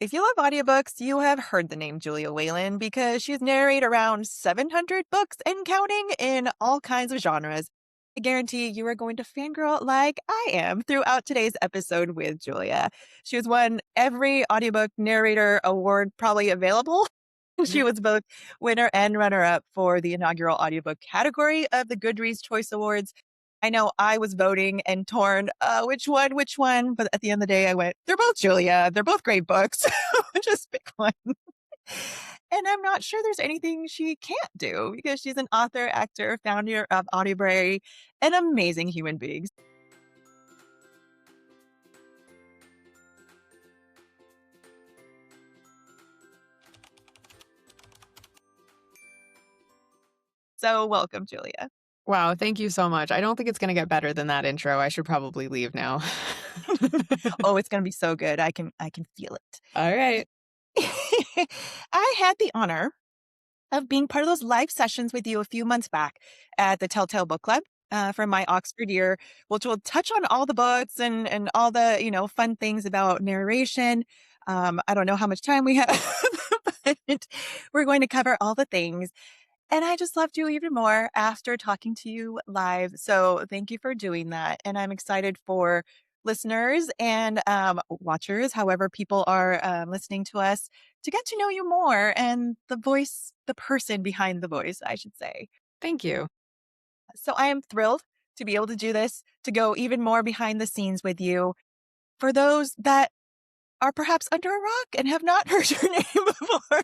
If you love audiobooks, you have heard the name Julia Whelan because she's narrated around 700 books and counting in all kinds of genres. I guarantee you are going to fangirl like I am throughout today's episode with Julia. She has won every audiobook narrator award probably available. She was both winner and runner up for the inaugural audiobook category of the Goodreads Choice Awards. I know I was voting and torn, which one? But at the end of the day, I went, they're both Julia. They're both great books. Just pick one. And I'm not sure there's anything she can't do because she's an author, actor, founder of Audiobrary, an amazing human being. So welcome, Julia. Wow, thank you so much. I don't think it's gonna get better than that intro. I should probably leave now. Oh, it's going to be so good. I can feel it. All right. I had the honor of being part of those live sessions with you a few months back at the Telltale Book Club from my Oxford year, which will touch on all the books and all the fun things about narration. I don't know how much time we have, but we're going to cover all the things. And I just loved you even more after talking to you live. So thank you for doing that. And I'm excited for listeners and watchers, however, people are listening to us, to get to know you more and the voice, the person behind the voice, I should say. Thank you. So I am thrilled to be able to do this, to go even more behind the scenes with you. For those that are perhaps under a rock and have not heard your name before,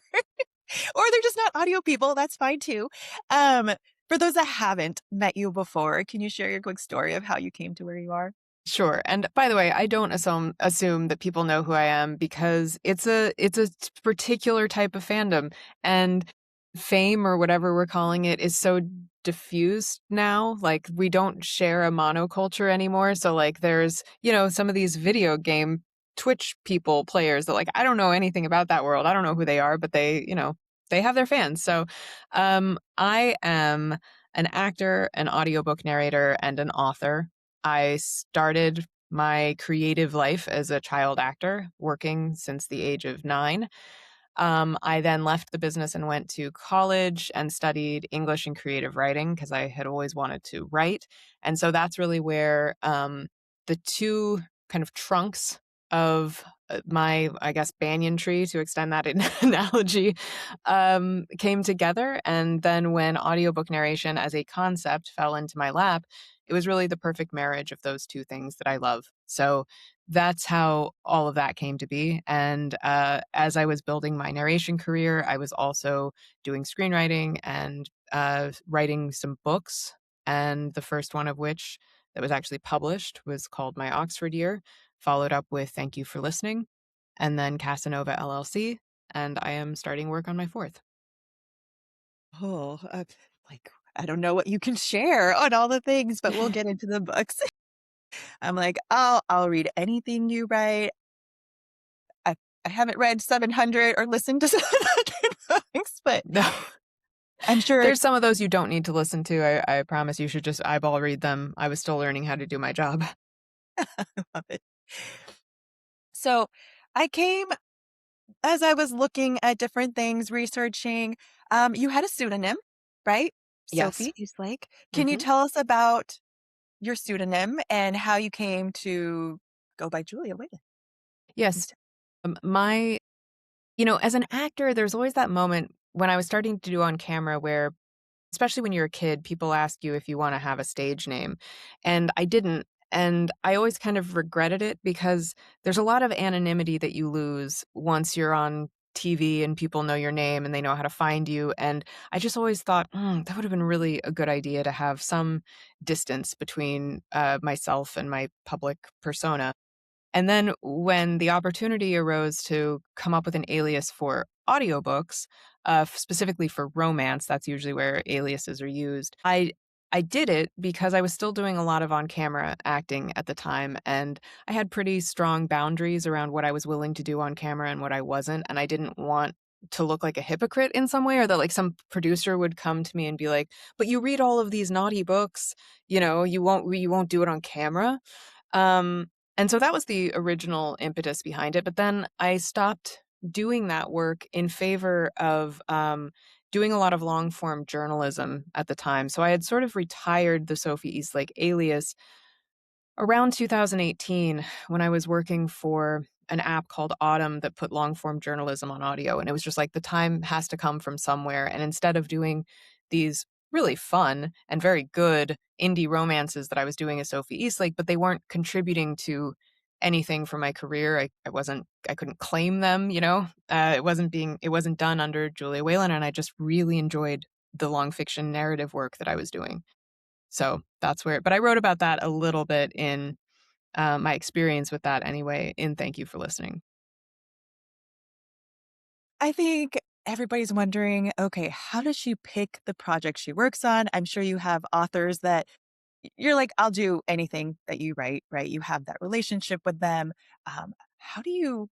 or they're just not audio people, that's fine too. Um, for those that haven't met you before, can you share your quick story of how you came to where you are? Sure. And by the way, I don't assume that people know who I am because it's a particular type of fandom, and fame, or whatever we're calling it, is so diffused now. Like, we don't share a monoculture anymore. So like there's, some of these video game Twitch players that, like, I don't know anything about that world. I don't know who they are, but they have their fans. So I am an actor, an audiobook narrator, and an author. I started my creative life as a child actor, working since the age of 9. I then left the business and went to college and studied English and creative writing because I had always wanted to write. And so that's really where the two kind of trunks of my, I guess, banyan tree, to extend that analogy, came together. And then when audiobook narration as a concept fell into my lap, it was really the perfect marriage of those two things that I love. So that's how all of that came to be. And as I was building my narration career, I was also doing screenwriting and writing some books. And the first one of which that was actually published was called My Oxford Year, followed up with Thank You for Listening, and then Casanova LLC. And I am starting work on my fourth. Oh, like, I don't know what you can share on all the things, but we'll get into the books. I'm like, I'll read anything you write. I haven't read 700 or listened to 700 books, but No. I'm sure There's some of those you don't need to listen to. I promise you should just eyeball read them. I was still learning how to do my job. I love it. So I came as I was looking at different things, researching. You had a pseudonym, right? Yes. Sophie Eastlake. Can you hmm tell us about your pseudonym and how you came to go by Julia Whelan Yes. instead? My, as an actor, there's always that moment when I was starting to do on camera where, especially when you're a kid, people ask you if you want to have a stage name. And I didn't. And I always kind of regretted it because there's a lot of anonymity that you lose once you're on TV and people know your name and they know how to find you. And I just always thought, that would have been really a good idea to have some distance between myself and my public persona. And then when the opportunity arose to come up with an alias for audiobooks, specifically for romance, that's usually where aliases are used. I did it because I was still doing a lot of on-camera acting at the time, and I had pretty strong boundaries around what I was willing to do on camera and what I wasn't, and I didn't want to look like a hypocrite in some way, or that like some producer would come to me and be like, "But you read all of these naughty books, you won't do it on camera." Um, and so that was the original impetus behind it. But then I stopped doing that work in favor of doing a lot of long form journalism at the time. So I had sort of retired the Sophie Eastlake alias around 2018 when I was working for an app called Autumn that put long form journalism on audio. And it was just like the time has to come from somewhere. And instead of doing these really fun and very good indie romances that I was doing as Sophie Eastlake, but they weren't contributing to anything for my career. I couldn't claim them, you know. It wasn't done under Julia Whelan, and I just really enjoyed the long fiction narrative work that I was doing. So that's where, but I wrote about that a little bit in my experience with that anyway, in Thank You for Listening. I think everybody's wondering, okay, how does she pick the project she works on? I'm sure you have authors that you're like, I'll do anything that you write, right? You have that relationship with them. How do you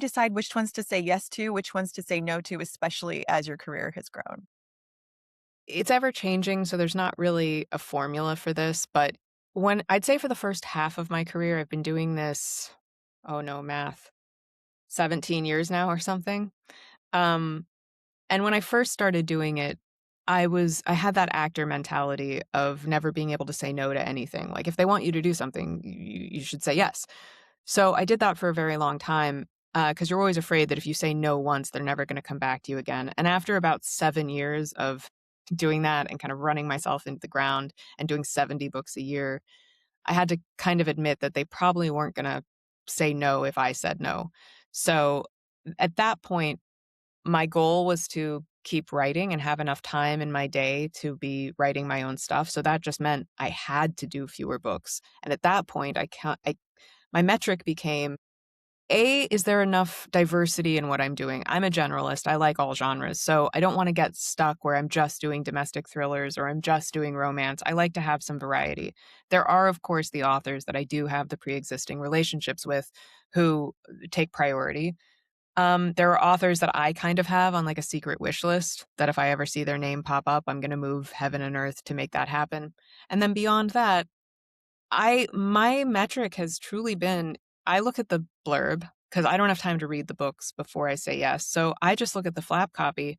decide which ones to say yes to, which ones to say no to, especially as your career has grown? It's ever changing, so there's not really a formula for this, but when I'd say for the first half of my career, I've been doing this, oh no, math, 17 years now or something. Um, And when I first started doing it, I had that actor mentality of never being able to say no to anything. Like if they want you to do something, you should say yes. So I did that for a very long time because you're always afraid that if you say no once, they're never going to come back to you again. And after about 7 years of doing that and kind of running myself into the ground and doing 70 books a year, I had to kind of admit that they probably weren't going to say no if I said no. So at that point, my goal was to keep writing and have enough time in my day to be writing my own stuff, so that just meant I had to do fewer books, and at that point, I my metric became, A, is there enough diversity in what I'm doing? I'm a generalist, I like all genres, so I don't wanna get stuck where I'm just doing domestic thrillers or I'm just doing romance. I like to have some variety. There are, of course, the authors that I do have the pre-existing relationships with who take priority. There are authors that I kind of have on like a secret wish list that if I ever see their name pop up, I'm going to move heaven and earth to make that happen. And then beyond that, my metric has truly been I look at the blurb because I don't have time to read the books before I say yes. So I just look at the flap copy.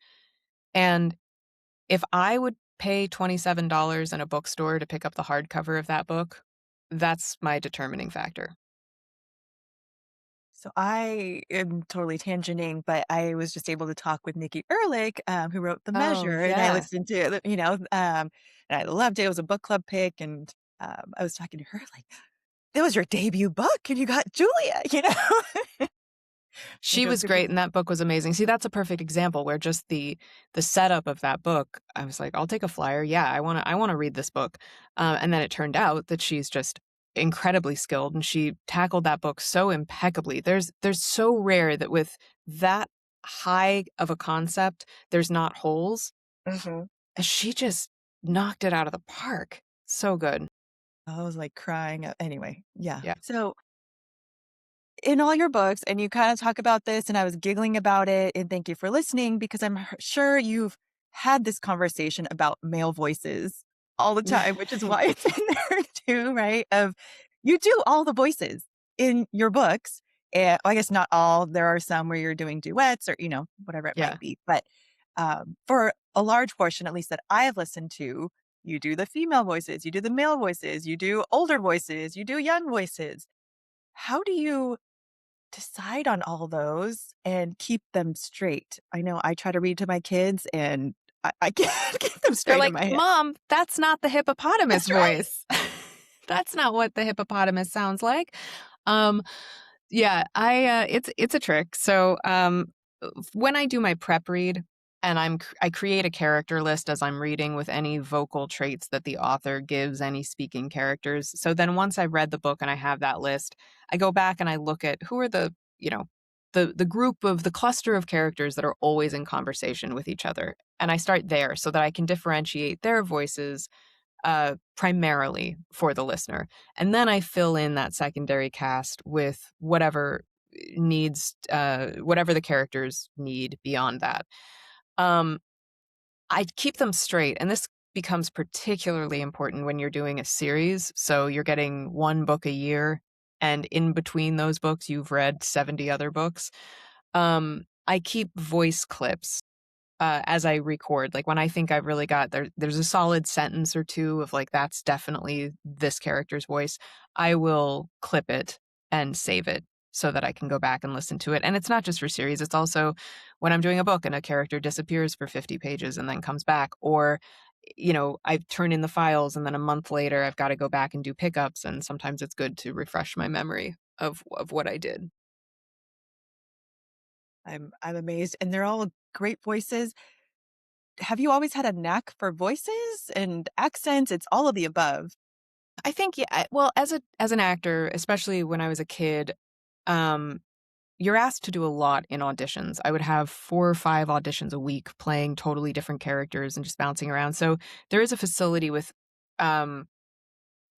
And if I would pay $27 in a bookstore to pick up the hardcover of that book, that's my determining factor. So I am totally tangenting, but I was just able to talk with Nikki Ehrlich, who wrote The Oh, Measure, and I yeah. listened to it, and I loved it. It was a book club pick, and I was talking to her like, "That was your debut book, and you got Julia," you know. She She goes, was great, and that book was amazing. See, that's a perfect example where just the setup of that book, I was like, "I'll take a flyer. Yeah, I wanna read this book." And then it turned out that she's just incredibly skilled, and she tackled that book so impeccably. There's so rare that with that high of a concept, there's not holes. Mhm. She just knocked it out of the park. So good. I was like crying. Anyway, yeah. Yeah. So in all your books, and you kind of talk about this, and I was giggling about it, and thank you for listening because sure you've had this conversation about male voices all the time, which is why it's in there too, right? Of you do all the voices in your books. And I guess not all. There are some where you're doing duets or whatever it Yeah. might be. But for a large portion, at least that I have listened to, you do the female voices, you do the male voices, you do older voices, you do young voices. How do you decide on all those and keep them straight? I know I try to read to my kids and I can't keep them They're straight in like, my head. "Mom, that's not the hippopotamus That's right. voice. That's not what the hippopotamus sounds like." Um, yeah, it's a trick. So, when I do my prep read and I create a character list as I'm reading with any vocal traits that the author gives any speaking characters. So then once I've read the book and I have that list, I go back and I look at who are you know, the group of the cluster of characters that are always in conversation with each other. And I start there so that I can differentiate their voices primarily for the listener. And then I fill in that secondary cast with whatever the characters need beyond that. Um, I keep them straight. And this becomes particularly important when you're doing a series. So you're getting one book a year. And in between those books, you've read 70 other books. I keep voice clips as I record. Like when I think I've really got there's a solid sentence or two of like that's definitely this character's voice. I will clip it and save it so that I can go back and listen to it. And it's not just for series, it's also when I'm doing a book and a character disappears for 50 pages and then comes back, or I turn in the files and then a month later I've got to go back and do pickups, and sometimes it's good to refresh my memory of what I did. I'm amazed, and they're all great voices. Have you always had a knack for voices and accents? It's all of the above. I think yeah, well, as an actor, especially when I was a kid, um, you're asked to do a lot in auditions. I would have 4 or 5 auditions a week playing totally different characters and just bouncing around. So there is a facility with um,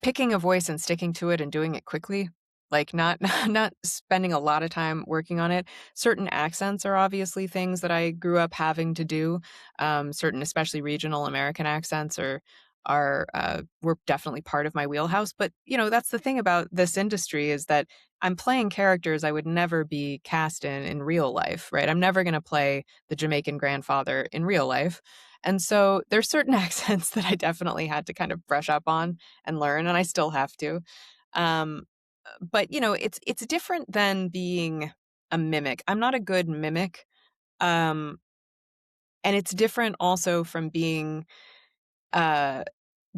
picking a voice and sticking to it and doing it quickly, like not not spending a lot of time working on it. Certain accents are obviously things that I grew up having to do. Certain, especially regional American accents, are were definitely part of my wheelhouse. But that's the thing about this industry is that I'm playing characters I would never be cast in real life, right? I'm never going to play the Jamaican grandfather in real life. And so there's certain accents that I definitely had to kind of brush up on and learn, and I still have to. Um, but it's different than being a mimic. I'm not a good mimic, um, and it's different also from being uh,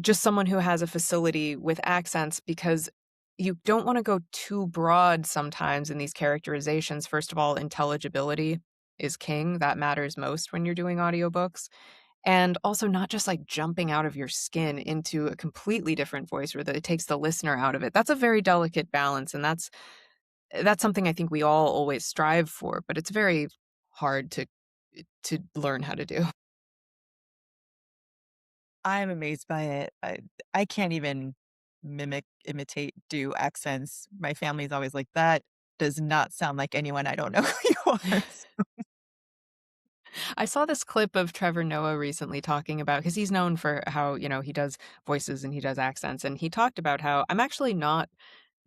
just someone who has a facility with accents, because you don't want to go too broad sometimes in these characterizations. First of all, intelligibility is king. That matters most when you're doing audiobooks. And also not just, like, jumping out of your skin into a completely different voice where that it takes the listener out of it. That's a very delicate balance, and that's something I think we all always strive for, but it's very hard to learn how to do. I'm amazed by it. I can't even mimic, imitate, do accents. My family's always like, "That does not sound like anyone. I don't know who you are." I saw this clip of Trevor Noah recently talking about, because he's known for how, he does voices and he does accents, and he talked about how I'm actually not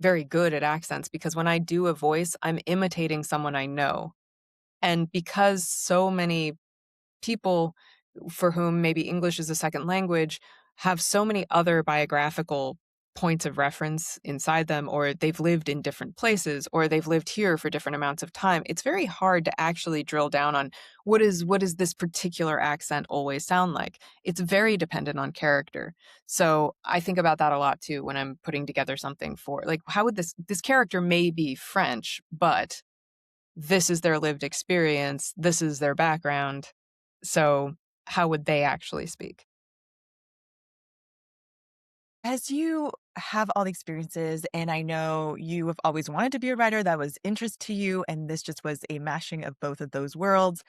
very good at accents because when I do a voice, I'm imitating someone I know. And because so many people for whom maybe English is a second language have so many other biographical points of reference inside them, or they've lived in different places, or they've lived here for different amounts of time, it's very hard to actually drill down on what is this particular accent always sound like. It's very dependent on character. So I think about that a lot too when I'm putting together something for, like, how would this character may be French, but this is their lived experience, this is their background. So, how would they actually speak? As you have all the experiences, and I know you have always wanted to be a writer, that was interest to you, and this just was a mashing of both of those worlds,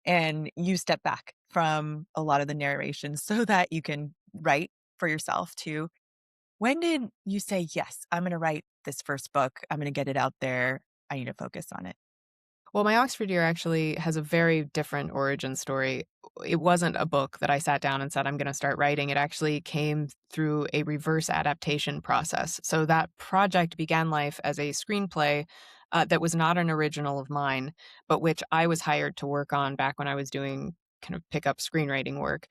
and you step back from a lot of the narration so that you can write for yourself too. When did you say, "Yes, I'm gonna write this first book. I'm gonna get it out there. I need to focus on it"? Well, my Oxford year actually has a very different origin story. It wasn't a book that I sat down and said, I'm going to start writing. It actually came through a reverse adaptation process. So that project began life as a screenplay that was not an original of mine, but which I was hired to work on back when I was doing kind of pickup screenwriting work.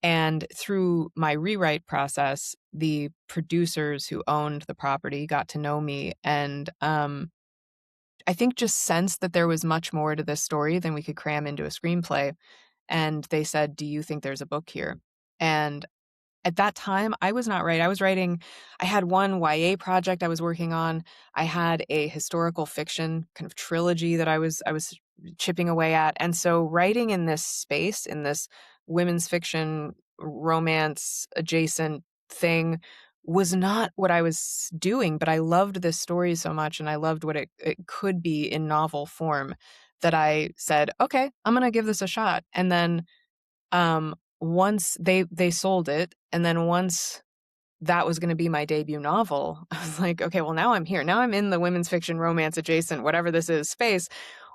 And through my rewrite process, the producers who owned the property got to know me, and I think just sensed that there was much more to this story than we could cram into a screenplay, and they said, "Do you think there's a book here?" And at that time, I was not right. I had one YA project I was working on. I had a historical fiction kind of trilogy that I was chipping away at. And so writing in this space, in this women's fiction, romance adjacent thing was not what I was doing, but I loved this story so much and I loved what it could be in novel form that I said, "Okay, I'm gonna give this a shot." And then once they sold it, and then once that was gonna be my debut novel, I was like, "Okay, well, now I'm here. Now I'm in the women's fiction, romance adjacent, whatever this is, space.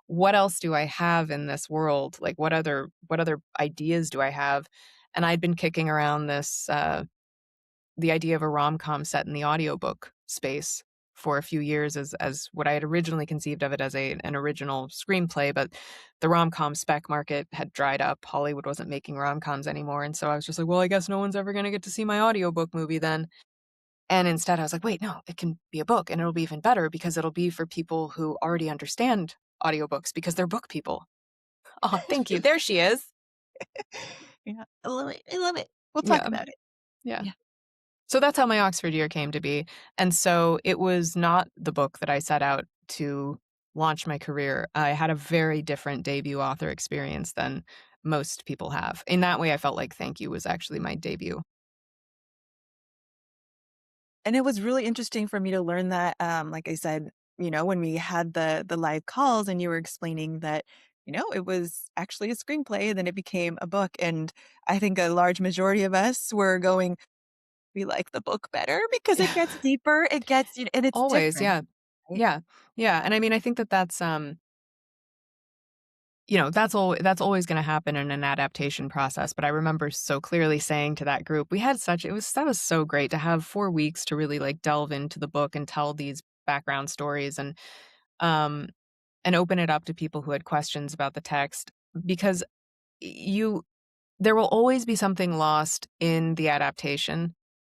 What else do I have in this world? Like, what other ideas do I have?" And I'd been kicking around the idea of a rom-com set in the audiobook space. for a few years as what I had originally conceived of it as an original screenplay, but the rom-com spec market had dried up. Hollywood wasn't making rom-coms anymore, and so I was just like, well, I guess no one's ever gonna get to see my audiobook movie then. And instead I was like, wait, no, it can be a book, and it'll be even better because it'll be for people who already understand audiobooks because they're book people. Oh, thank you. There she is. Yeah, I love it. I love it. We'll talk Yeah. about it. Yeah. Yeah. So that's how my Oxford year came to be. And so it was not the book that I set out to launch my career. I had a very different debut author experience than most people have. In that way, I felt like Thank You was actually my debut. And it was really interesting for me to learn that, like I said, when we had the live calls and you were explaining that, it was actually a screenplay, then it became a book. And I think a large majority of us were going, we like the book better because it gets deeper, it gets, and it's Always, different, yeah. right? Yeah. Yeah, and I mean, I think that that's, that's always gonna happen in an adaptation process, but I remember so clearly saying to that group, we had such it was that was so great to have 4 weeks to really, like, delve into the book and tell these background stories um, and open it up to people who had questions about the text because you there will always be something lost in the adaptation,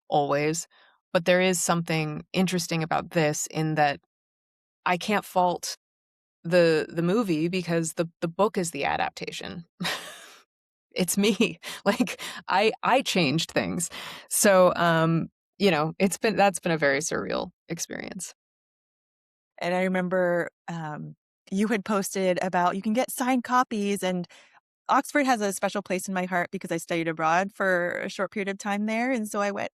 always, but there is something interesting about this in that I can't fault the movie because the book is the adaptation. It's me. Like, I changed things. So, that's been a very surreal experience. And I remember you had posted about you can get signed copies, and Oxford has a special place in my heart because I studied abroad for a short period of time there. And so I went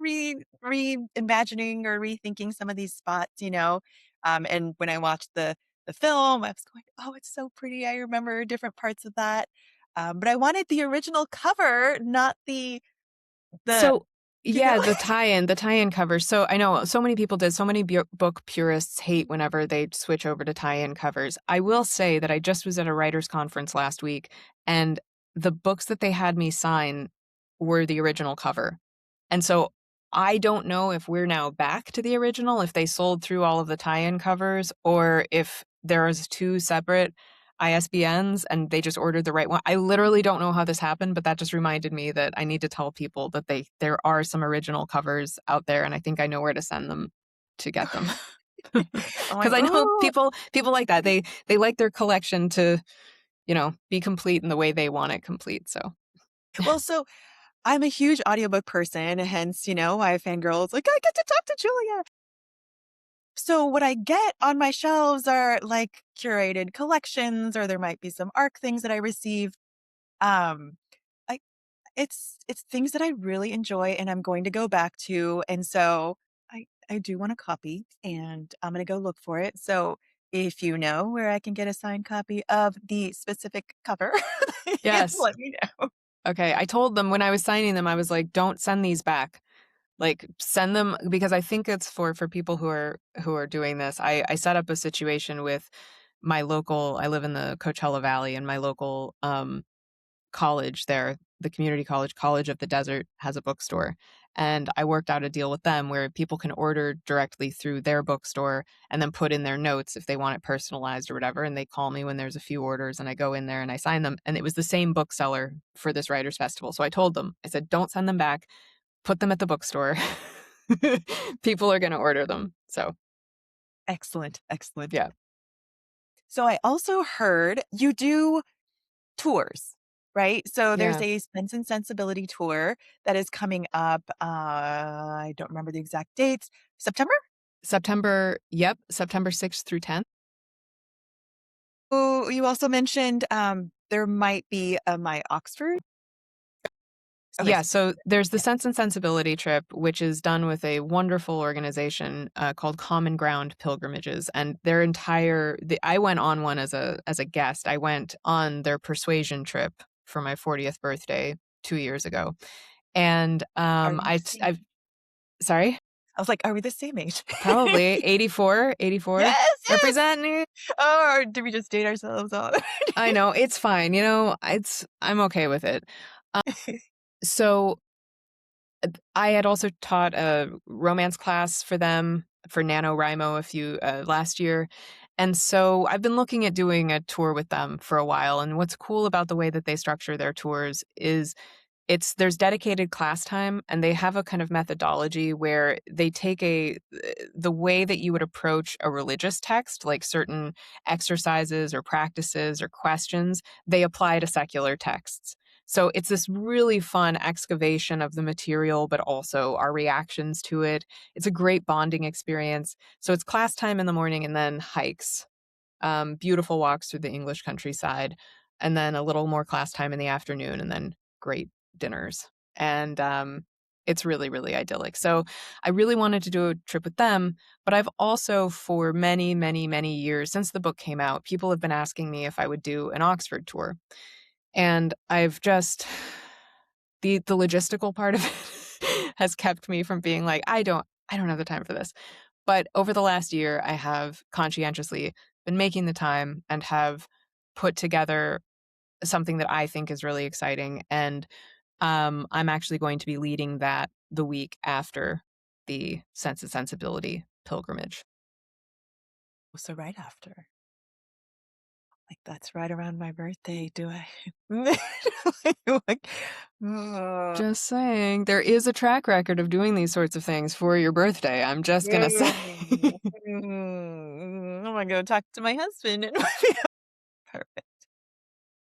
reimagining or rethinking some of these spots. And when I watched the film, I was going, "Oh, it's so pretty." I remember different parts of that. But I wanted the original cover, not the So, you know? yeah, the tie-in covers. So I know so many people did. So many book purists hate whenever they switch over to tie-in covers. I will say that I just was at a writers' conference last week, and the books that they had me sign were the original cover. And so I don't know if we're now back to the original, if they sold through all of the tie-in covers, or if there's two separate ISBNs and they just ordered the right one. I literally don't know how this happened, but that just reminded me that I need to tell people that there are some original covers out there, and I think I know where to send them to get them. I'm Because like, I know "Ooh." people like that. They like their collection to, be complete in the way they want it complete. So Well, so I'm a huge audiobook person, hence, why fangirls like, "I get to talk to Julia." So what I get on my shelves are, like, curated collections, or there might be some ARC things that I receive. Um, I it's things that I really enjoy and I'm going to go back to, and so I do want a copy, and I'm gonna go look for it. So if you know where I can get a signed copy of the specific cover, yes, let me know. okay. I told them when I was signing them, I was like, don't send these back. Like, send them because I think it's for people who are doing this. I set up a situation with my local I live in the Coachella Valley, and my local, college there, the community college, College of the Desert, has a bookstore, and I worked out a deal with them where people can order directly through their bookstore and then put in their notes if they want it personalized or whatever, and they call me when there's a few orders, and I go in there and I sign them, and it was the same bookseller for this writers festival, so I told them, I said, "Don't send them back. Put them at the bookstore." People are gonna order them. So, Excellent, excellent. yeah. So I also heard you do tours, right? So there's Yeah. a Sense and Sensibility tour that is coming up, I don't remember the exact dates. September? September 6th through 10th. Oh, you also mentioned, there might be a My Oxford? Okay. Yeah, so there's the Yeah. Sense and Sensibility trip, which is done with a wonderful organization, called Common Ground Pilgrimages, and I went on one as a guest. I went on their Persuasion trip for my 40th birthday 2 years ago, and, Are we the same? I've sorry? I was like, "Are we the same age?" Probably 84, 84. Yes, yes! Representing. Or did we just date ourselves on? I know, it's fine, I'm okay with it. So, I had also taught a romance class for them, for NaNoWriMo last year. And so I've been looking at doing a tour with them for a while. And what's cool about the way that they structure their tours is there's dedicated class time, and they have a kind of methodology where they take the way that you would approach a religious text, like certain exercises or practices or questions, they apply to secular texts. So it's this really fun excavation of the material, but also our reactions to it. It's a great bonding experience. So it's class time in the morning and then hikes, beautiful walks through the English countryside, and then a little more class time in the afternoon, and then great dinners. And it's really, really idyllic. So I really wanted to do a trip with them, but I've also, for many, many, many years since the book came out, people have been asking me if I would do an Oxford tour. And I've just, the logistical part of it has kept me from being like, I don't have the time for this. But over the last year, I have conscientiously been making the time and have put together something that I think is really exciting. And I'm actually going to be leading that the week after the Sense and Sensibility pilgrimage. So right after. Like, that's right around my birthday. Do I? Like, uh, Just saying, there is a track record of doing these sorts of things for your birthday. I'm just gonna say. I'm gonna go talk to my husband. Perfect.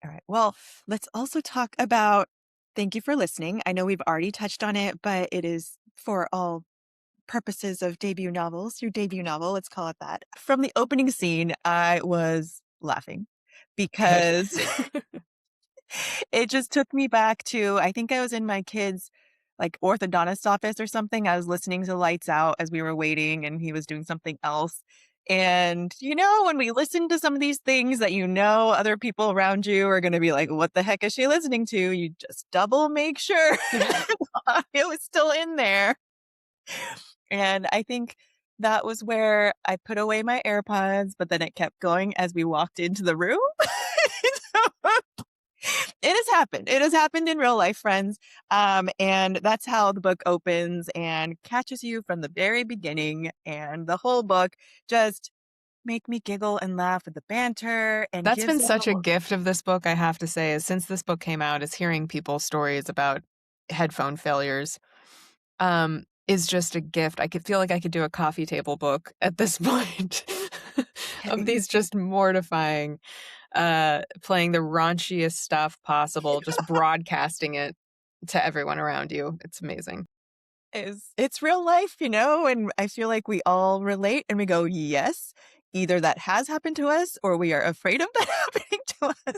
All right. Well, let's also talk about. Thank you for listening. I know we've already touched on it, but it is for all purposes of debut novels, your debut novel, let's call it that. From the opening scene, I was laughing Good. because it just took me back to, I think I was in my kid's like orthodontist office or something. I was listening to Lights Out as we were waiting and he was doing something else. And when we listen to some of these things that other people around you are going to be like, what the heck is she listening to? You just double make sure the audio is still in there. And I think that was where I put away my AirPods, but then it kept going as we walked into the room. It has happened. It has happened in real life, friends. And that's how the book opens and catches you from the very beginning. And the whole book just make me giggle and laugh with the banter and That's gives been a such a whole. gift of this book, I have to say, is since this book came out, is hearing people's stories about headphone failures, is just a gift. I could feel like I could do a coffee table book at this point of these just mortifying, playing the raunchiest stuff possible, just broadcasting it to everyone around you. It's amazing. It's real life, and I feel like we all relate and we go, yes, either that has happened to us or we are afraid of that happening to us.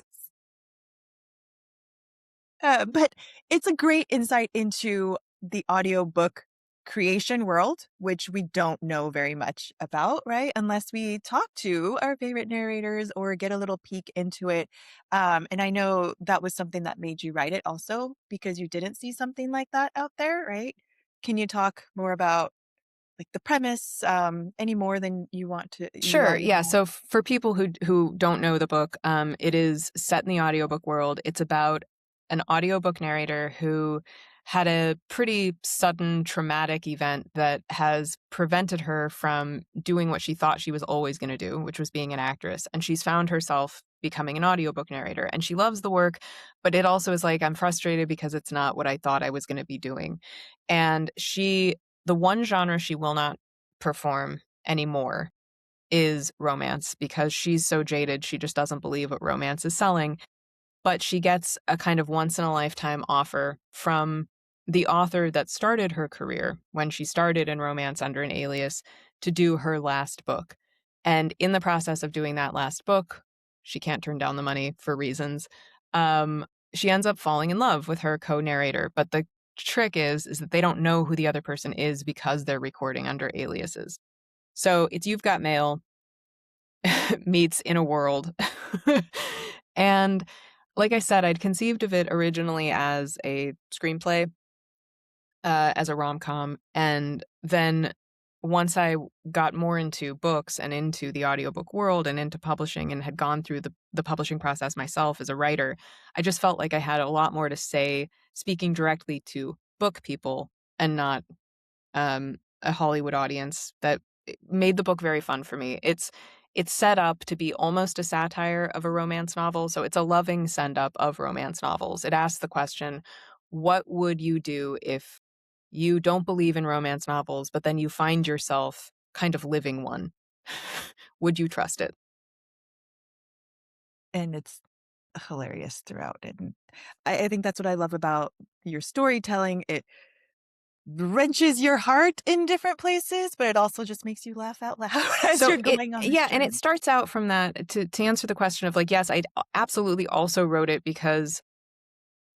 But it's a great insight into the audiobook creation world, which we don't know very much about, right? Unless we talk to our favorite narrators or get a little peek into it. And I know that was something that made you write it also because you didn't see something like that out there, right? Can you talk more about like the premise, any more than you Sure. already Yeah. have? So for people who don't know the book, it is set in the audiobook world. It's about an audiobook narrator who had a pretty sudden traumatic event that has prevented her from doing what she thought she was always going to do, which was being an actress. And she's found herself becoming an audiobook narrator. And she loves the work, but it also is like, I'm frustrated because it's not what I thought I was going to be doing. And the one genre she will not perform anymore is romance because she's so jaded. She just doesn't believe what romance is selling. But she gets a kind of once in a lifetime offer from the author that started her career when she started in romance under an alias to do her last book. And in the process of doing that last book, she can't turn down the money for reasons. Um, she ends up falling in love with her co-narrator. But the trick is that they don't know who the other person is because they're recording under aliases. So it's You've Got Mail meets In a World. And like I said, I'd conceived of it originally as a screenplay, as a rom-com. And then once I got more into books and into the audiobook world and into publishing and had gone through the publishing process myself as a writer, I just felt like I had a lot more to say speaking directly to book people and not a Hollywood audience that made the book very fun for me. It's set up to be almost a satire of a romance novel, so it's a loving send up of romance novels. It asks the question, what would you do if you don't believe in romance novels, but then you find yourself kind of living one? Would you trust it? And it's hilarious throughout, and I think that's what I love about your storytelling. It wrenches your heart in different places, but it also just makes you laugh out loud as So you're going on this yeah, and it journey. starts out from that to answer the question of like, yes, I absolutely also wrote it because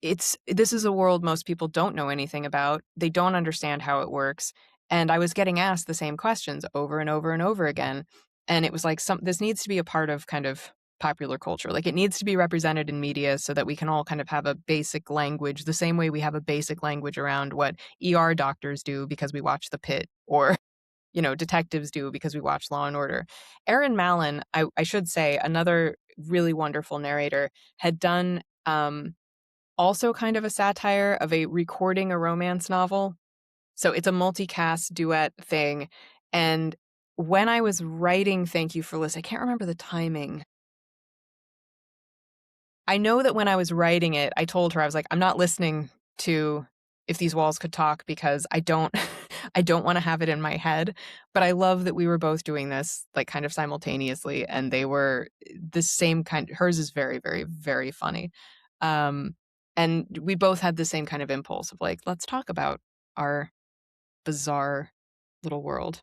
this is a world most people don't know anything about. They don't understand how it works. And I was getting asked the same questions over and over and over again. And it was like this needs to be a part of kind of popular culture. Like it needs to be represented in media so that we can all kind of have a basic language, the same way we have a basic language around what ER doctors do because we watch The Pit or detectives do because we watch Law and Order. Erin Mallon, I should say, another really wonderful narrator, had done also kind of a satire of a recording a romance novel. So it's a multicast duet thing. And when I was writing Thank You for Liz, I can't remember the timing. I know that when I was writing it, I told her, I was like, I'm not listening to If These Walls Could Talk because I don't I don't want to have it in my head. But I love that we were both doing this like kind of simultaneously and they were the same kind. Hers is very, very, very funny. Um, and we both had the same kind of impulse of like, let's talk about our bizarre little world.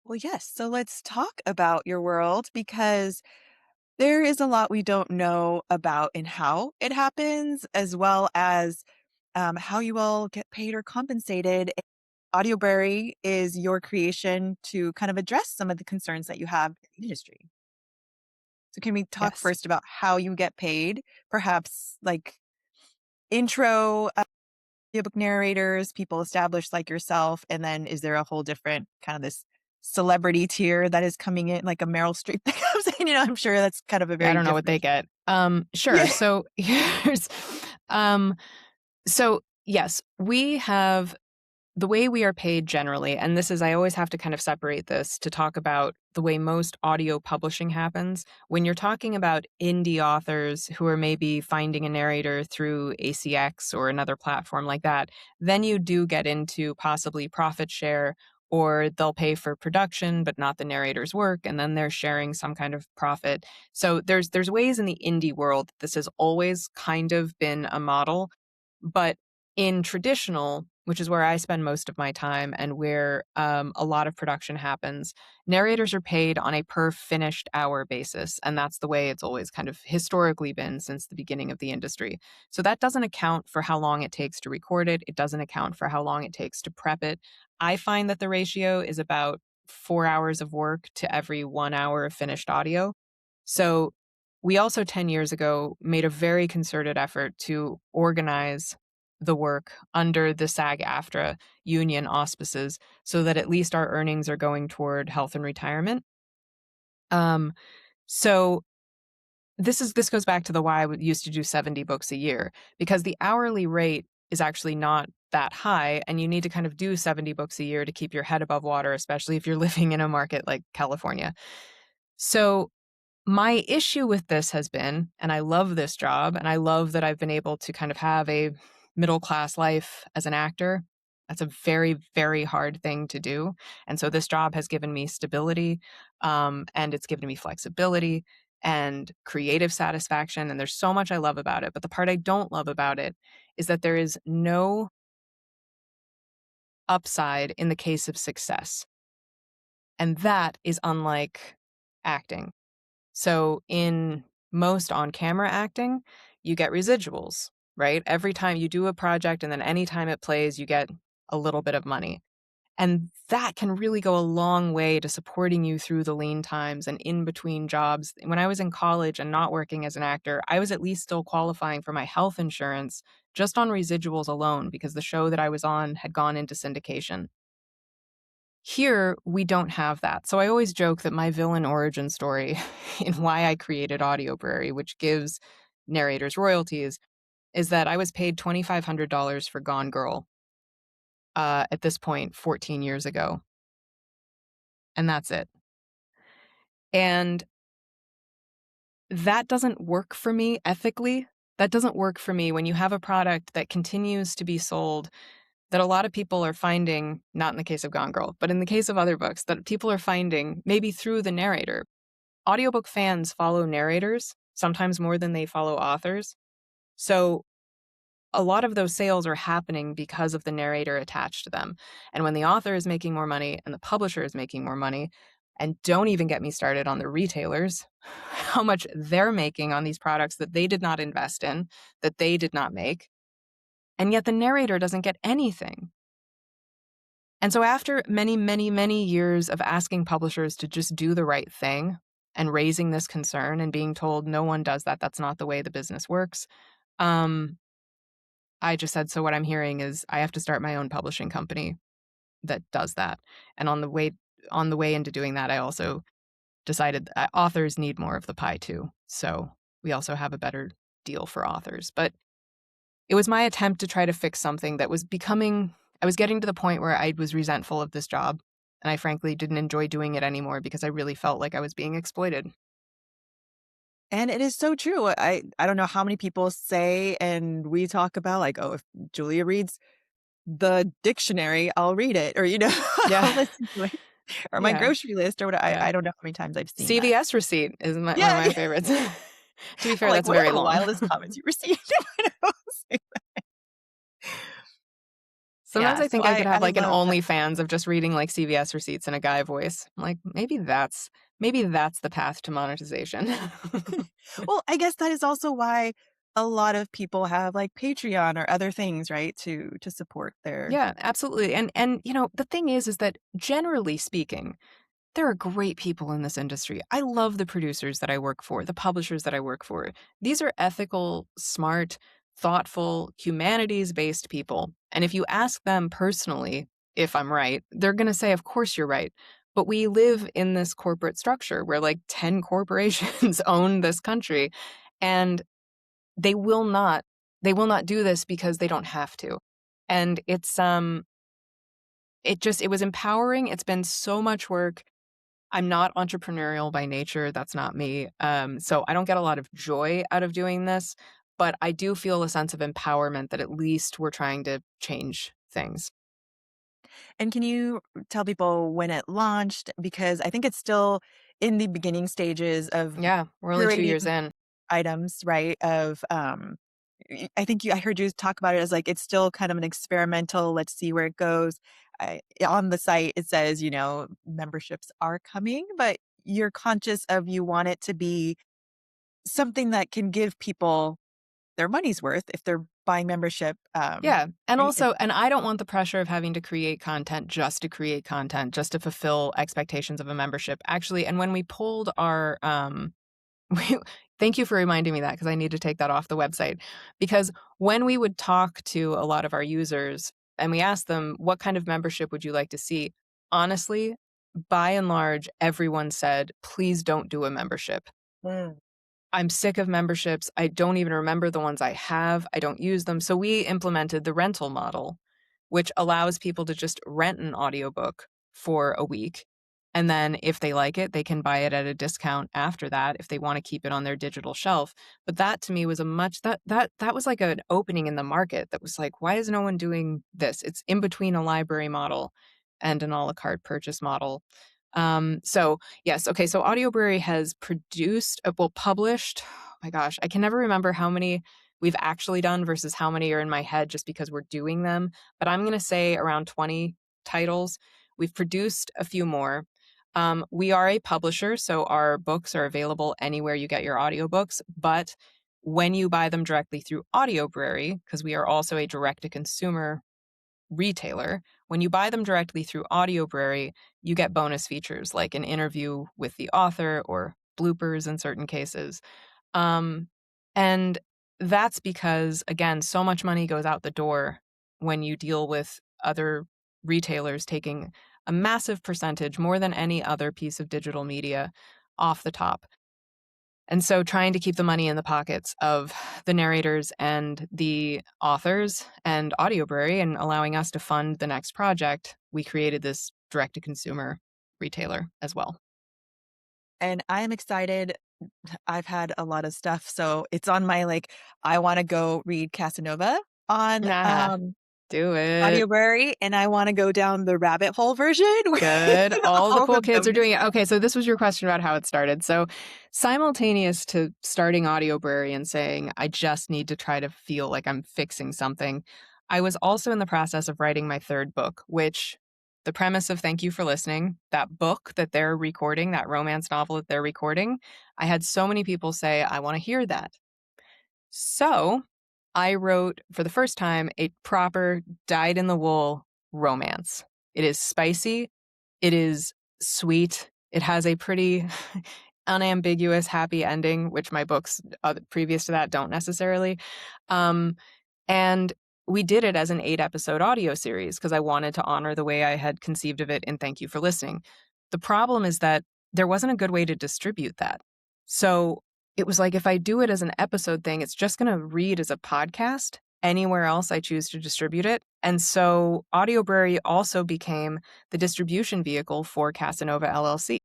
Well, yes. So let's talk about your world because there is a lot we don't know about and how it happens, as well as how you all get paid or compensated. Audiobrary is your creation to kind of address some of the concerns that you have in the industry. So, can we talk Yes. first about how you get paid? Perhaps like intro audiobook narrators, people established like yourself, and then is there a whole different kind of this celebrity tier that is coming in, like a Meryl Streep that comes in? I'm sure that's kind of a Yeah, I very don't know what they different. get. Sure. Yeah. So here's, um, so yes, we have the way we are paid generally, and this is, I always have to kind of separate this to talk about the way most audio publishing happens. When you're talking about indie authors who are maybe finding a narrator through ACX or another platform like that, then you do get into possibly profit share, or they'll pay for production but not the narrator's work, and then they're sharing some kind of profit. So there's ways in the indie world this has always kind of been a model, but in traditional, which is where I spend most of my time and where a lot of production happens, narrators are paid on a per finished hour basis. And that's the way it's always kind of historically been since the beginning of the industry. So that doesn't account for how long it takes to record it. It doesn't account for how long it takes to prep it. I find that the ratio is about 4 hours of work to every 1 hour of finished audio. So we also 10 years ago made a very concerted effort to organize the work under the SAG-AFTRA union auspices so that at least our earnings are going toward health and retirement. Um, so this goes back to the why I used to do 70 books a year, because the hourly rate is actually not that high, and you need to kind of do 70 books a year to keep your head above water, especially if you're living in a market like California. So my issue with this has been, and I love this job, and I love that I've been able to kind of have a middle class life as an actor. That's a very, very hard thing to do. And so this job has given me stability, and it's given me flexibility and creative satisfaction. And there's so much I love about it. But the part I don't love about it is that there is no upside in the case of success. And that is unlike acting. So in most on-camera acting, you get residuals, right? Every time you do a project and then anytime it plays, you get a little bit of money. And that can really go a long way to supporting you through the lean times and in between jobs. When I was in college and not working as an actor, I was at least still qualifying for my health insurance just on residuals alone because the show that I was on had gone into syndication. Here, we don't have that. So I always joke that my villain origin story in why I created Audiobrary, which gives narrators royalties, is that I was paid $2,500 for Gone Girl at this point 14 years ago. and that's it. And that doesn't work for me ethically. That doesn't work for me when you have a product that continues to be sold that a lot of people are finding, not in the case of Gone Girl, but in the case of other books, that people are finding maybe through the narrator. Audiobook fans follow narrators, sometimes more than they follow authors. So a lot of those sales are happening because of the narrator attached to them. And when the author is making more money and the publisher is making more money, and don't even get me started on the retailers, how much they're making on these products that they did not invest in, that they did not make, and yet the narrator doesn't get anything. And so after many, many, many years of asking publishers to just do the right thing and raising this concern and being told no one does that, that's not the way the business works, I just said, so what I'm hearing is I have to start my own publishing company that does that. And on the way into doing that, I also decided that authors need more of the pie too. So we also have a better deal for authors. But it was my attempt to try to fix something that was I was getting to the point where I was resentful of this job. And I frankly didn't enjoy doing it anymore because I really felt like I was being exploited. And it is so true. I don't know how many people say, and we talk about like, oh, if Julia reads the dictionary, I'll read it, or Yeah. I'll listen to it, or my Yeah. grocery list, or what. Yeah. I don't know how many times I've seen that. CVS receipt is one of Yeah, my favorites. To be I'm fair, like, that's what are very the long. wildest comments you received? Sometimes Yeah, I so think I could have I like an love that. OnlyFans of just reading like CVS receipts in a guy voice. I'm like, maybe that's the path to monetization. Well, I guess that is also why a lot of people have like Patreon or other things, right, to support their. Yeah, absolutely. And the thing is that generally speaking, there are great people in this industry. I love the producers that I work for, the publishers that I work for. These are ethical, smart, thoughtful, humanities-based people. And if you ask them personally if I'm right, they're going to say, of course you're right. But we live in this corporate structure where like 10 corporations own this country, and they will not they will not do this because they don't have to. And it was empowering. It's been so much work. I'm not entrepreneurial by nature. That's not me. So I don't get a lot of joy out of doing this, but I do feel a sense of empowerment that at least we're trying to change things. And can you tell people when it launched? Because I think it's still in the beginning stages of Yeah, we're only 2 years curating in. items, right? I think I heard you talk about it as like it's still kind of an experimental. Let's see where it goes. On the site, it says memberships are coming, but you're conscious of you want it to be something that can give people their money's worth if they're buying membership. Yeah, and Right? also, and I don't want the pressure of having to create content just to create content, just to fulfill expectations of a membership. Actually, and when we pulled our We thank you for reminding me that because I need to take that off the website. Because when we would talk to a lot of our users and we asked them, "What kind of membership would you like to see?" Honestly, by and large, everyone said, "Please don't do a membership. Mm. I'm sick of memberships. I don't even remember the ones I have. I don't use them." So we implemented the rental model, which allows people to just rent an audiobook for a week. And then if they like it, they can buy it at a discount after that if they want to keep it on their digital shelf. But that to me was a much that was like an opening in the market that was like, why is no one doing this? It's in between a library model and an a la carte purchase model. So yes, okay. So Audiobrary has published. Oh my gosh, I can never remember how many we've actually done versus how many are in my head just because we're doing them. But I'm going to say around 20 titles. We've produced a few more. We are a publisher, so our books are available anywhere you get your audiobooks. But when you buy them directly through Audiobrary, because we are also a direct to consumer retailer, when you buy them directly through Audiobrary, you get bonus features like an interview with the author or bloopers in certain cases. Um, and that's because, again, so much money goes out the door when you deal with other retailers taking a massive percentage, more than any other piece of digital media, off the top. And so trying to keep the money in the pockets of the narrators and the authors and Audiobrary and allowing us to fund the next project, we created this direct to consumer retailer as well. And I'm excited. I've had a lot of stuff, so it's on my, like, I wanna go read Casanova on, Nah, do it. Audiobrary, and I wanna go down the rabbit hole version where Good. All the all cool of kids them. are doing it. Okay, so this was your question about how it started. So, simultaneous to starting Audiobrary and saying, I just need to try to feel like I'm fixing something, I was also in the process of writing my third book, which the premise of Thank You for Listening, that book that they're recording, that romance novel that they're recording, I had so many people say, I want to hear that. So, I wrote for the first time a proper dyed in the wool romance. It is spicy, it is sweet, it has a pretty unambiguous happy ending, which my books previous to that don't necessarily. Um, and we did it as an 8-episode audio series because I wanted to honor the way I had conceived of it in Thank You for Listening. The problem is that there wasn't a good way to distribute that. So it was like if I do it as an episode thing, it's just going to read as a podcast anywhere else I choose to distribute it. And so Audiobrary also became the distribution vehicle for Casanova LLC.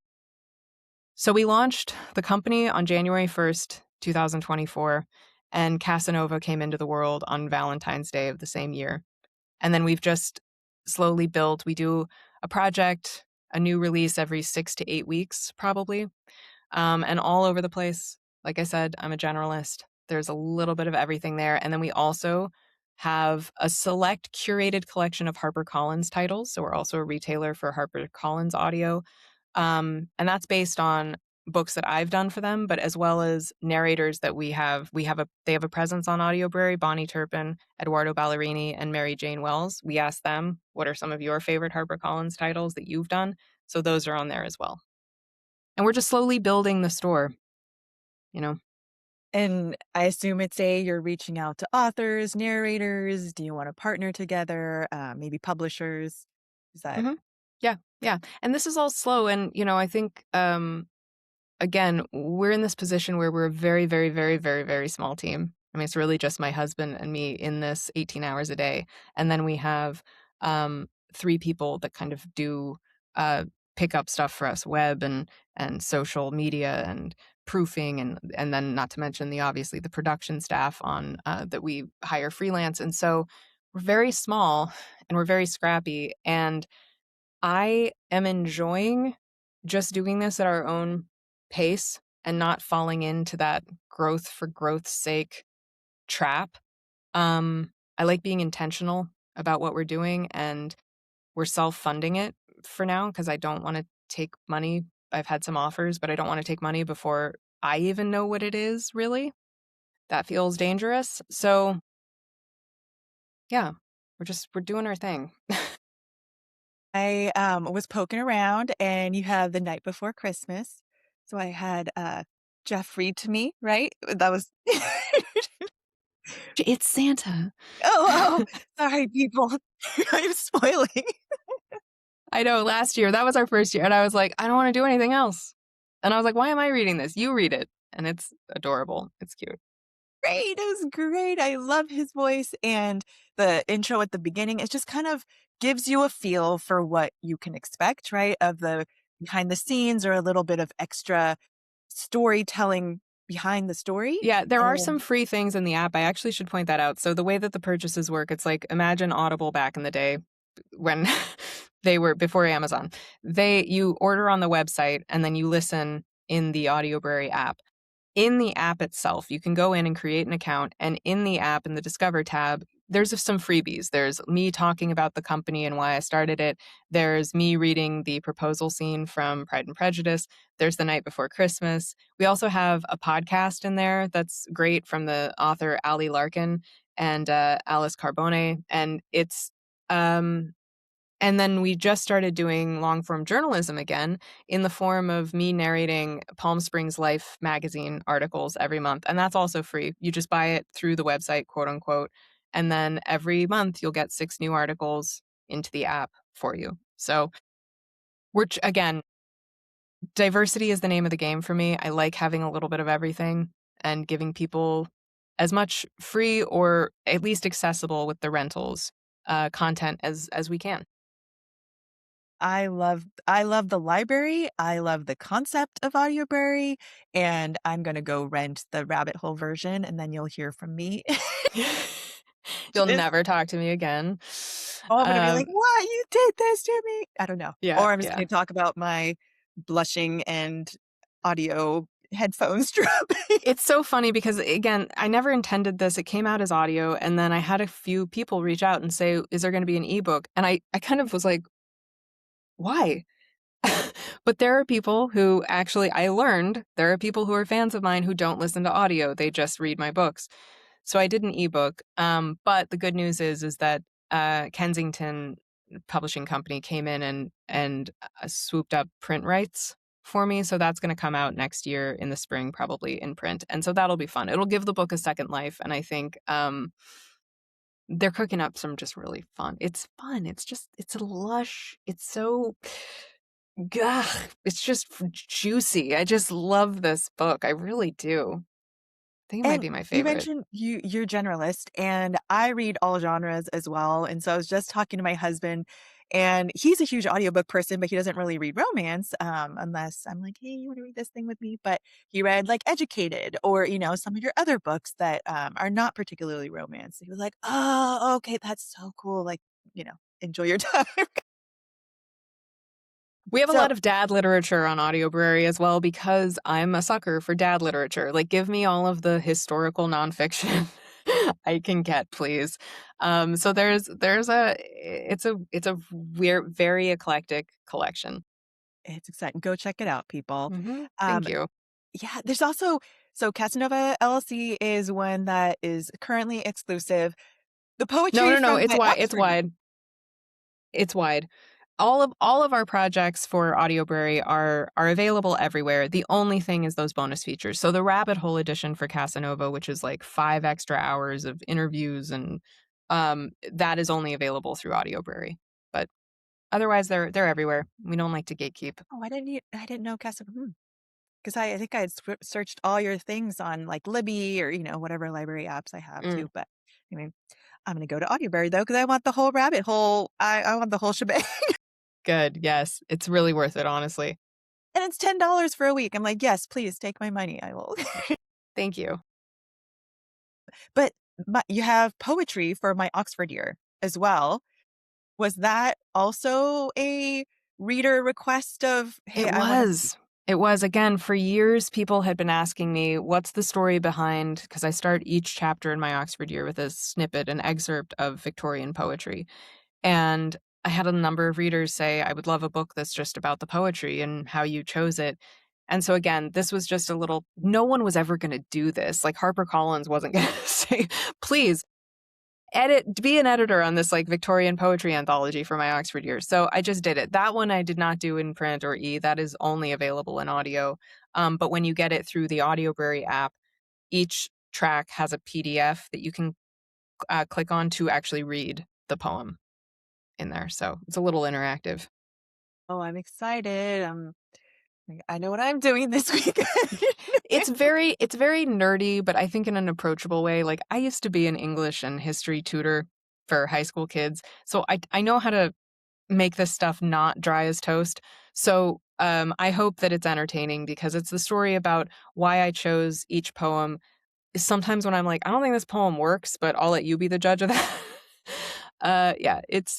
So we launched the company on January 1st, 2024, and Casanova came into the world on Valentine's Day of the same year. And then we've just slowly built. We do a project, a new release every 6 to 8 weeks, probably, and all over the place. Like I said, I'm a generalist. There's a little bit of everything there. And then we also have a select curated collection of HarperCollins titles. So we're also a retailer for HarperCollins audio. And that's based on books that I've done for them, but as well as narrators that we have. They have a presence on Audiobrary, Bonnie Turpin, Eduardo Ballerini, and Mary Jane Wells. We asked them, what are some of your favorite HarperCollins titles that you've done? So those are on there as well. And we're just slowly building the store, you know? And I assume it's you're reaching out to authors, narrators. Do you want to partner together? Maybe publishers? Is that Hmm. Yeah, yeah. And this is all slow. And, I think, again, we're in this position where we're a very, very, very, very, very small team. I mean, it's really just my husband and me in this 18 hours a day. And then we have 3 people that kind of do uh, pick up stuff for us, web and social media and proofing, and then not to mention obviously the production staff on that we hire freelance. And so we're very small and we're very scrappy. And I am enjoying just doing this at our own pace and not falling into that growth for growth's sake trap. I like being intentional about what we're doing, and we're self-funding it for now because I don't want to take money. I've had some offers, but I don't want to take money before I even know what it is, really. That feels dangerous. So, yeah, we're doing our thing. I was poking around and you have The Night Before Christmas. So I had Jeff read to me, right? That was It's Santa. oh, sorry, people. I'm spoiling. I know, last year, that was our first year, and I was like, "I don't wanna do anything else." And I was like, "Why am I reading this? You read it." And it's adorable. It's cute. Great. It was great. I love his voice and the intro at the beginning. It just kind of gives you a feel for what you can expect, right? Of the behind the scenes or a little bit of extra storytelling behind the story. Yeah, there are And some free things in the app, I actually should point that out. So the way that the purchases work, it's like, imagine Audible back in the day when they were before Amazon. You order on the website, and then you listen in the Audiobrary app. In the app itself, you can go in and create an account, and in the app, in the Discover tab, there's some freebies. There's me talking about the company and why I started it. There's me reading the proposal scene from Pride and Prejudice. There's The Night Before Christmas. We also have a podcast in there that's great from the author Ali Larkin and Alice Carbone, and it's and then we just started doing long form journalism again in the form of me narrating Palm Springs Life magazine articles every month. And that's also free. You just buy it through the website, quote unquote. And then every month you'll get 6 new articles into the app for you. So again, diversity is the name of the game for me. I like having a little bit of everything and giving people as much free or at least accessible with the rentals content as we can. I love the library, I love the concept of Audiobrary, and I'm gonna go rent the rabbit hole version, and then you'll hear from me. You'll Just never talk to me again. oh, I'm gonna be Um, like, "What? You did this to me?" I don't know. yeah, Or I'm just yeah. gonna talk about my blushing and audio headphones dropping. It's so funny because, again, I never intended this. It came out as audio, and then I had a few people reach out and say, "Is there gonna be an ebook?" And I kind of was like, "Why?" But there are people who actually I learned there are people who are fans of mine who don't listen to audio, they just read my books. So I did an ebook, but the good news is that, Kensington Publishing Company came in and swooped up print rights for me, so that's gonna come out next year in the spring, probably in print, and so that'll be fun. It'll give the book a second life, and I think, they're cooking up some just really fun, it's just it's lush, it's so gah, it's just juicy. I just love this book, I really do. I think it might And be my you favorite. mentioned you're generalist, and I read all genres as well, and so I was just talking to my husband, and he's a huge audiobook person, but he doesn't really read romance, unless I'm like, "Hey, you wanna read this thing with me?" But he read, like, Educated or, some of your other books that, are not particularly romance. He was like, "Oh, okay, that's so cool." Like, enjoy your time. We have a So lot of dad literature on Audiobrary as well because I'm a sucker for dad literature. Like, give me all of the historical nonfiction I can get, please. So there's a it's a weird, very eclectic collection. it's exciting. Go check it out, people. Thank Um, you. yeah, there's also so Casanova LLC is one that is currently exclusive. The No, poetry no, no. from It's my wide. It's Oxford wide. It's wide. All of our projects for Audiobrary are available everywhere. The only thing is those bonus features. So the rabbit hole edition for Casanova, which is like 5 extra hours of interviews and that is only available through Audiobrary. But otherwise they're everywhere. We don't like to gatekeep. oh, I didn't know Casanova. Because I think I had searched all your things on, like, Libby or, whatever library apps I have Mm, too, but, anyway, I'm gonna go to Audioberry though, because I want the whole rabbit hole. I want the whole shebang, good. Yes. It's really worth it, honestly. and it's $10 for a week. I'm like, "Yes, please take my money, I will." Thank you. But you have poetry for my Oxford year as well. Was that also a reader request of, "Hey, It I wanna" was. It was. Again, for years, people had been asking me, what's the story behind? Because I start each chapter in my Oxford year with a snippet, an excerpt of Victorian poetry. And I had a number of readers say, I would love a book that's just about the poetry and how you chose it. And so, again, this was just a little, no one was ever going to do this. Like HarperCollins wasn't going to say, please be an editor on this like Victorian poetry anthology for my Oxford years. So I just did it. That one I did not do in print or that is only available in audio. But when you get it through the Audiobrary app, each track has a PDF that you can click on to actually read the poem in there. So it's a little interactive. Oh, I'm excited. I know what I'm doing this weekend. It's very nerdy, but I think in an approachable way. Like I used to be an English and history tutor for high school kids. So I know how to make this stuff not dry as toast. So I hope that it's entertaining because it's the story about why I chose each poem. Sometimes when I'm like, I don't think this poem works, but I'll let you be the judge of that. Yeah, it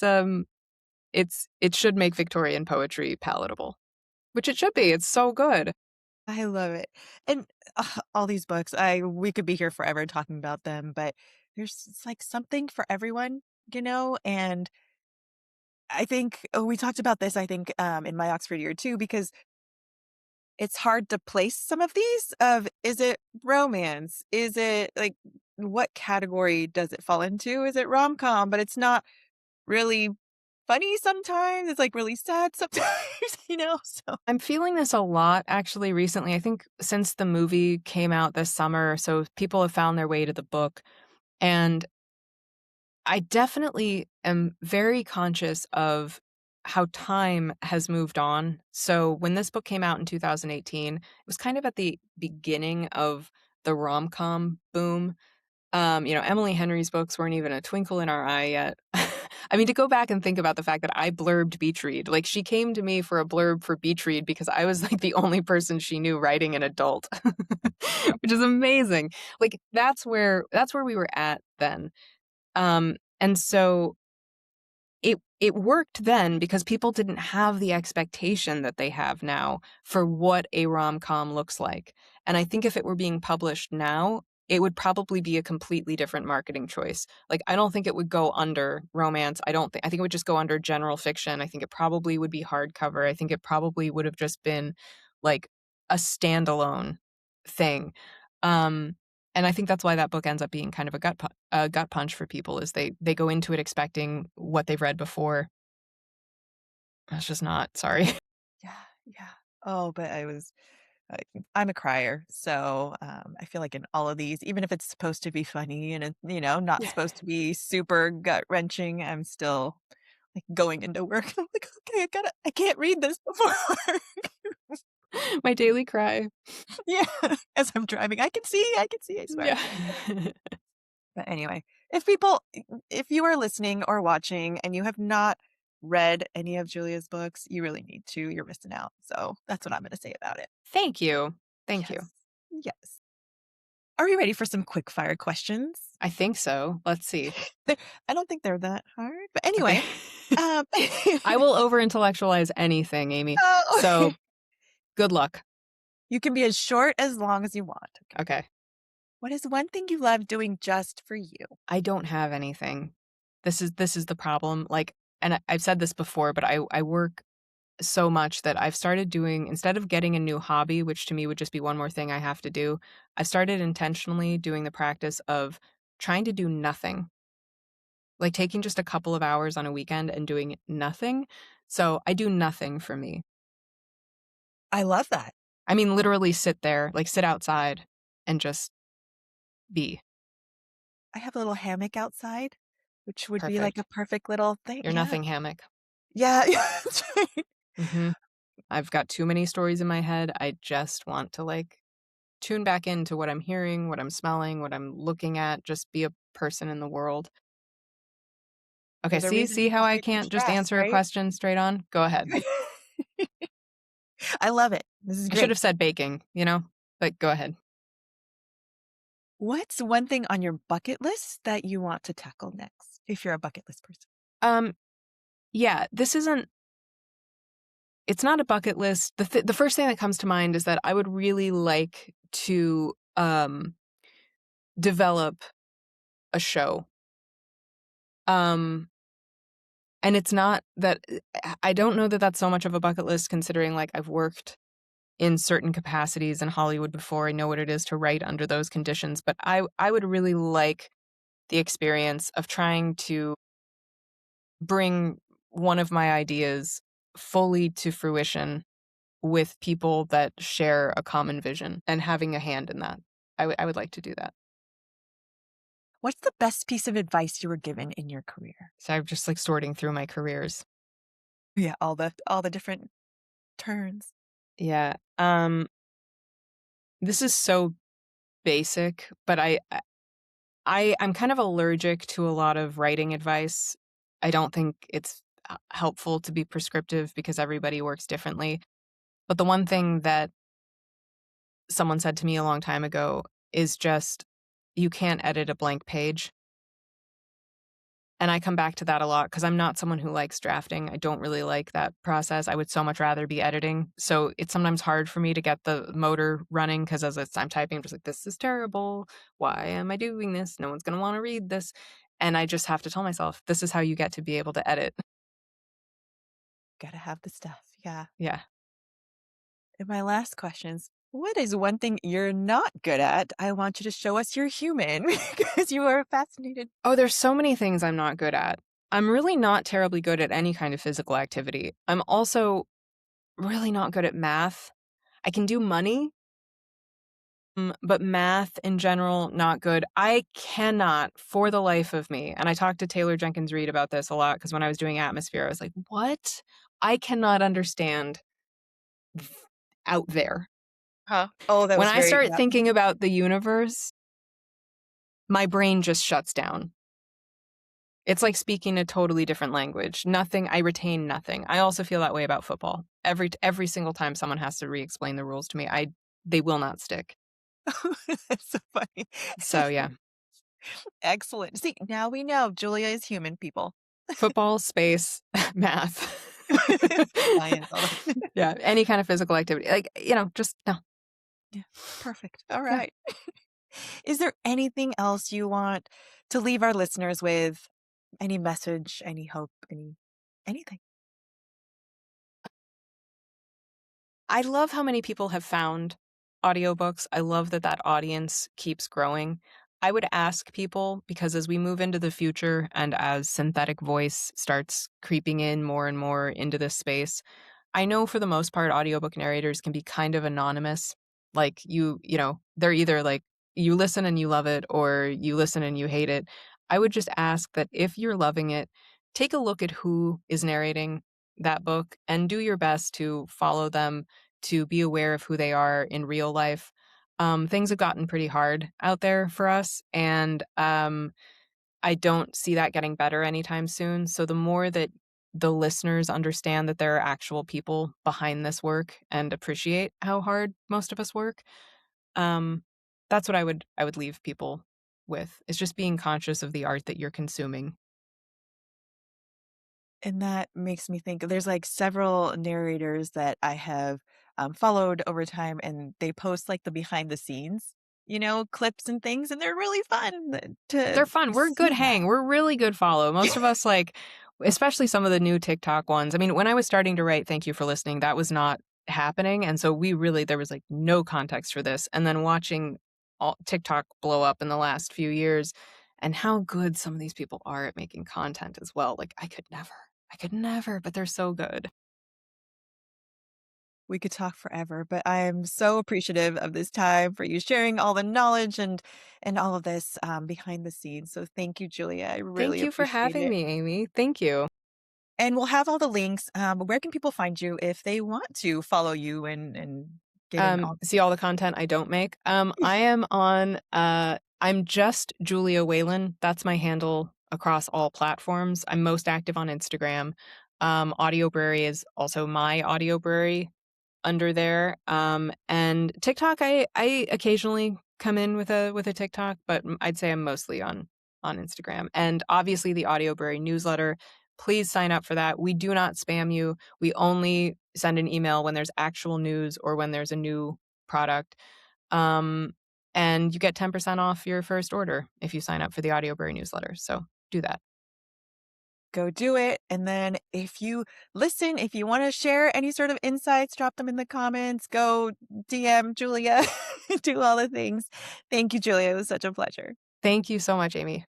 should make Victorian poetry palatable, which it should be. It's so good. I love it. And all these books, we could be here forever talking about them, but it's like something for everyone, and I think we talked about this, I think, in my Oxford year too, because it's hard to place some of these of is it romance? Is it like what category does it fall into? Is it rom-com? But it's not really funny sometimes. It's like really sad sometimes, so I'm feeling this a lot actually recently. I think since the movie came out this summer, so people have found their way to the book. And I definitely am very conscious of how time has moved on. So when this book came out in 2018, it was kind of at the beginning of the rom-com boom. Emily Henry's books weren't even a twinkle in our eye yet. I mean, to go back and think about the fact that I blurbed Beach Read, like she came to me for a blurb for Beach Read because I was like the only person she knew writing an adult, which is amazing. Like that's where we were at then. And so it worked then because people didn't have the expectation that they have now for what a rom-com looks like. And I think if it were being published now, it would probably be a completely different marketing choice. Like I don't think it would go under romance. I think it would just go under general fiction. I think it probably would be hardcover. I think it probably would have just been like a standalone thing. Um and I think that's why that book ends up being kind of a gut punch for people is they go into it expecting what they've read before. That's just not. Sorry. Yeah, yeah. Oh, but I I'm a crier, so, I feel like in all of these, even if it's supposed to be funny and not Yeah. supposed to be super gut-wrenching, I'm still, like, going into work, I'm like, "Okay, I can't read this before work." My daily cry. Yeah, as I'm driving, I can see, I swear. Yeah. But anyway, if you are listening or watching and you have not read any of Julia's books, you really need to, you're missing out, so that's what I'm gonna say about it. Thank you. Thank Yes. you. Yes. Are you ready for some quick fire questions? I think so. Let's see. They're I don't think they're that hard, but Okay. anyway, um I will over intellectualize anything, Amy. Oh, So good luck. you can be as short as long as you want, okay? Okay. What is one thing you love doing just for you? I don't have anything. This is the problem. Like, and I've said this before, but I work so much that I've started doing instead of getting a new hobby, which to me would just be one more thing I have to do, I've started intentionally doing the practice of trying to do nothing. Like taking just a couple of hours on a weekend and doing nothing. So I do nothing for me. I love that. I mean, literally sit there, like sit outside and just be. I have a little hammock outside, which would be like a Perfect. perfect little thing, Your yeah. nothing hammock. Yeah, yeah, that's right. Mhm. I've got too many stories in my head. I just want to like tune back into what I'm hearing, what I'm smelling, what I'm looking at, just be a person in the world. Okay, There's a reason see how people I say can't just de-stress, answer a right? question straight on? Go ahead. I love it. This is I should great. have said baking, you know? But go ahead. What's one thing on your bucket list that you want to tackle next, if you're a bucket list person? Um, yeah, this isn't it's not a bucket list. The first thing that comes to mind is that I would really like to develop a show. Um and it's not that I don't know that that's so much of a bucket list considering like I've worked in certain capacities in Hollywood before. I know what it is to write under those conditions, but I would really like the experience of trying to bring one of my ideas fully to fruition with people that share a common vision and having a hand in that. I would like to do that. What's the best piece of advice you were given in your career? So I'm just like sorting through my careers. Yeah, all the different turns. Yeah. This is so basic, but I'm kind of allergic to a lot of writing advice. I don't think it's helpful to be prescriptive because everybody works differently. But the one thing that someone said to me a long time ago is just you can't edit a blank page. And I come back to that a lot because I'm not someone who likes drafting. I don't really like that process. I would so much rather be editing. So it's sometimes hard for me to get the motor running because I'm typing, I'm just like, this is terrible. Why am I doing this? No one's going to want to read this. And I just have to tell myself, this is how you get to be able to edit. Gotta have the stuff. Yeah. Yeah. And my last questions. What is one thing you're not good at? I want you to show us you're human because you are fascinated. Oh, there's so many things I'm not good at. I'm really not terribly good at any kind of physical activity. I'm also really not good at math. I can do money, but math in general, not good. I cannot, for the life of me, and I talked to Taylor Jenkins Reid about this a lot because when I was doing Atmosphere, I was like, what? I cannot understand th- out there. Huh? Oh, that When was I very, start yeah. thinking about the universe, my brain just shuts down. It's like speaking a totally different language. Nothing I retain nothing. I also feel that way about football. Every single time someone has to re-explain the rules to me, I they will not stick. That's so funny. So, yeah. Excellent. See, now we know Julia is human, people. Football, space, math. Science, all that. Yeah, any kind of physical activity. Like, just no. Yeah, perfect. All Yeah. right. Is there anything else you want to leave our listeners with? Any message, any hope, anything? I love how many people have found audiobooks. I love that that audience keeps growing. I would ask people because as we move into the future and as synthetic voice starts creeping in more and more into this space, I know for the most part audiobook narrators can be kind of anonymous. Like they're either like you listen and you love it or you listen and you hate it. I would just ask that if you're loving it, take a look at who is narrating that book and do your best to follow them, to be aware of who they are in real life. Things have gotten pretty hard out there for us, and I don't see that getting better anytime soon. So the more that the listeners understand that there are actual people behind this work and appreciate how hard most of us work, um, that's what I would leave people with. Is just being conscious of the art that you're consuming. And that makes me think there's like several narrators that I have followed over time, and they post like the behind the scenes, clips and things, and they're really fun to They're fun. We're good see that. hang. We're really good follow. Most of us especially some of the new TikTok ones. I mean, when I was starting to write Thank You for Listening, that was not happening, and so there was, like, no context for this, and then watching all TikTok blow up in the last few years and how good some of these people are at making content as well, like, I could never, but they're so good. We could talk forever, but I am so appreciative of this time for you sharing all the knowledge and all of this behind the scenes. So thank you, Julia. I really Thank you for appreciate having it. me, Amy. Thank you. And we'll have all the links. Where can people find you if they want to follow you and get in all? See all the content I don't make? I'm just Julia Whelan. That's my handle across all platforms. I'm most active on Instagram. Audiobrary is also my Audiobrary under there. And TikTok, I occasionally come in with a TikTok, but I'd say I'm mostly on Instagram. And obviously the Audiobrary newsletter. Please sign up for that. We do not spam you. We only send an email when there's actual news or when there's a new product. Um, and you get 10% off your first order if you sign up for the Audiobrary newsletter. So do that. Go do it. And then if you want to share any sort of insights, drop them in the comments. Go DM Julia, do all the things. Thank you, Julia. It was such a pleasure. Thank you so much, Amy.